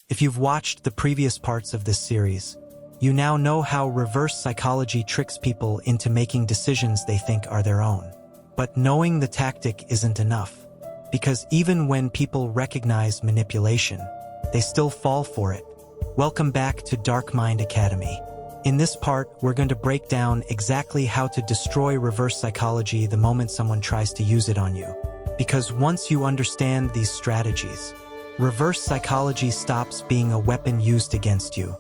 If you've watched the previous parts of this series, you now know how reverse psychology tricks people into making decisions they think are their own. But knowing the tactic isn't enough, because even when people recognize manipulation, they still fall for it. Welcome back to DarkMind Academy. In this part, we're going to break down exactly how to destroy reverse psychology the moment someone tries to use it on you. Because once you understand these strategies, reverse psychology stops being a weapon used against you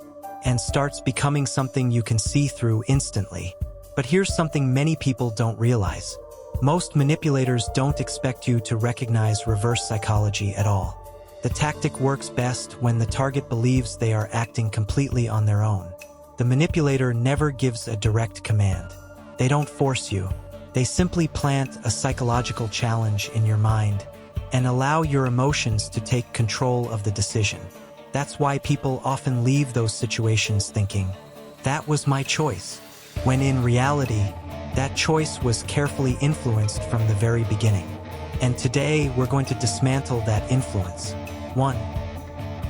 and starts becoming something you can see through instantly. But here's something many people don't realize. Most manipulators don't expect you to recognize reverse psychology at all. The tactic works best when the target believes they are acting completely on their own. The manipulator never gives a direct command. They don't force you. They simply plant a psychological challenge in your mind and allow your emotions to take control of the decision. That's why people often leave those situations thinking, "That was my choice," when in reality, that choice was carefully influenced from the very beginning. And today, we're going to dismantle that influence. 1.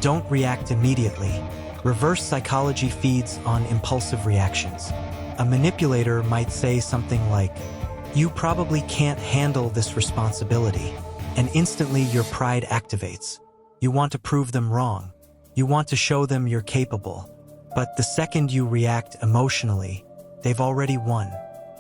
Don't react immediately. Reverse psychology feeds on impulsive reactions. A manipulator might say something like, "You probably can't handle this responsibility," and instantly your pride activates. You want to prove them wrong. You want to show them you're capable. But the second you react emotionally, they've already won,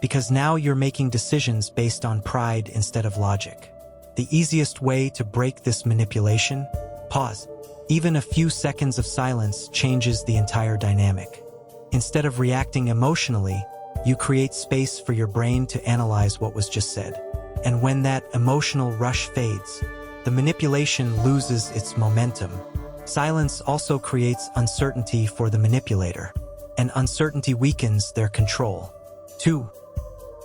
because now you're making decisions based on pride instead of logic. The easiest way to break this manipulation? Pause. Even a few seconds of silence changes the entire dynamic. Instead of reacting emotionally, you create space for your brain to analyze what was just said. And when that emotional rush fades, the manipulation loses its momentum. Silence also creates uncertainty for the manipulator, and uncertainty weakens their control. 2.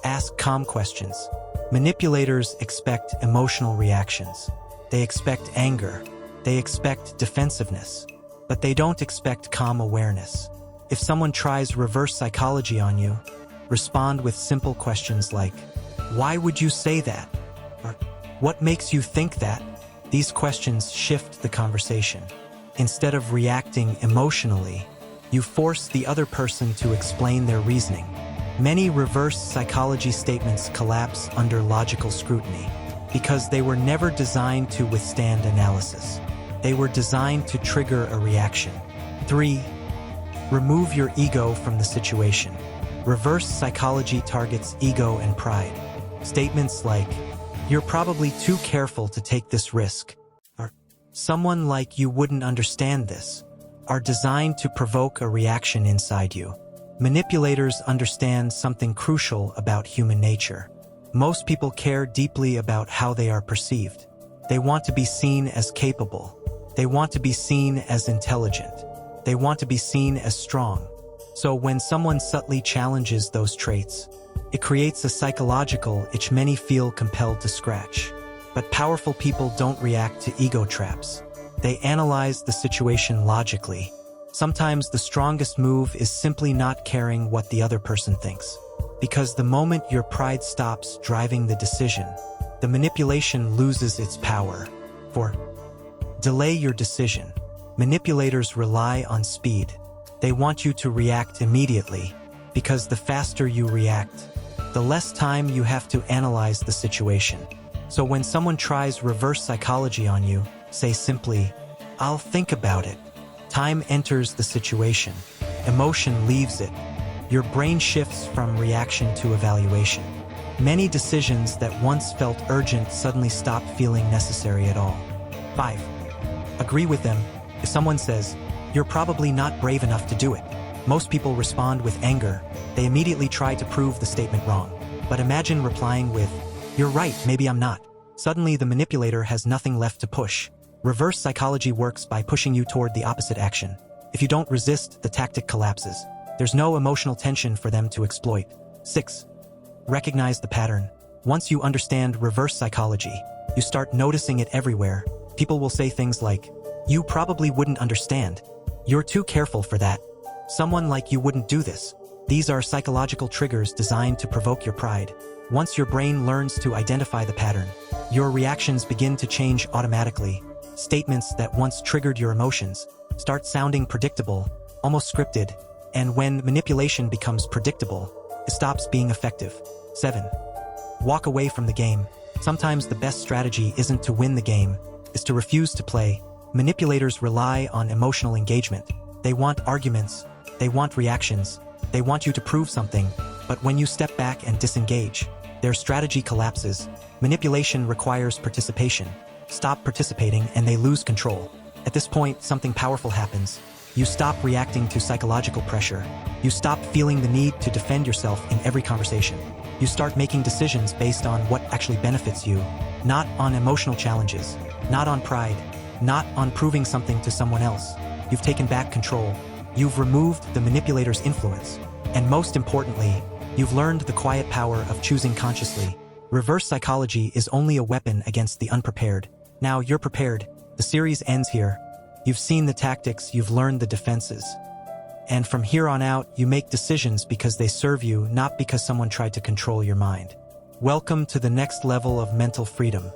Ask calm questions. Manipulators expect emotional reactions. They expect anger. They expect defensiveness. But they don't expect calm awareness. If someone tries reverse psychology on you, respond with simple questions like, "Why would you say that?" Or, "What makes you think that?" These questions shift the conversation. Instead of reacting emotionally, you force the other person to explain their reasoning. Many reverse psychology statements collapse under logical scrutiny because they were never designed to withstand analysis. They were designed to trigger a reaction. 3. Remove your ego from the situation. Reverse psychology targets ego and pride. Statements like, "You're probably too careful to take this risk," or "Someone like you wouldn't understand this," are designed to provoke a reaction inside you. Manipulators understand something crucial about human nature. Most people care deeply about how they are perceived. They want to be seen as capable. They want to be seen as intelligent. They want to be seen as strong. So when someone subtly challenges those traits, it creates a psychological itch many feel compelled to scratch. But powerful people don't react to ego traps. They analyze the situation logically. Sometimes the strongest move is simply not caring what the other person thinks. Because the moment your pride stops driving the decision, the manipulation loses its power. 4. Delay your decision. Manipulators rely on speed. They want you to react immediately, because the faster you react, the less time you have to analyze the situation. So when someone tries reverse psychology on you, say simply, "I'll think about it." Time enters the situation. Emotion leaves it. Your brain shifts from reaction to evaluation. Many decisions that once felt urgent suddenly stop feeling necessary at all. 5. Agree with them. If someone says, "You're probably not brave enough to do it," most people respond with anger. They immediately try to prove the statement wrong. But imagine replying with, "You're right, maybe I'm not." Suddenly the manipulator has nothing left to push. Reverse psychology works by pushing you toward the opposite action. If you don't resist, the tactic collapses. There's no emotional tension for them to exploit. 6. Recognize the pattern. Once you understand reverse psychology, you start noticing it everywhere. People will say things like, "You probably wouldn't understand," "You're too careful for that," "Someone like you wouldn't do this." These are psychological triggers designed to provoke your pride. Once your brain learns to identify the pattern, your reactions begin to change automatically. Statements that once triggered your emotions start sounding predictable, almost scripted, and when manipulation becomes predictable, it stops being effective. 7. Walk away from the game. Sometimes the best strategy isn't to win the game, it's to refuse to play. Manipulators rely on emotional engagement. They want arguments, they want reactions, they want you to prove something, but when you step back and disengage, their strategy collapses. Manipulation requires participation. Stop participating and they lose control. At this point, something powerful happens. You stop reacting to psychological pressure. You stop feeling the need to defend yourself in every conversation. You start making decisions based on what actually benefits you, not on emotional challenges, not on pride, not on proving something to someone else. You've taken back control. You've removed the manipulator's influence. And most importantly, you've learned the quiet power of choosing consciously. Reverse psychology is only a weapon against the unprepared. Now you're prepared. The series ends here. You've seen the tactics, you've learned the defenses. And from here on out, you make decisions because they serve you, not because someone tried to control your mind. Welcome to the next level of mental freedom.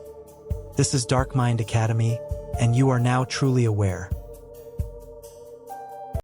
This is DarkMind Academy, and you are now truly aware.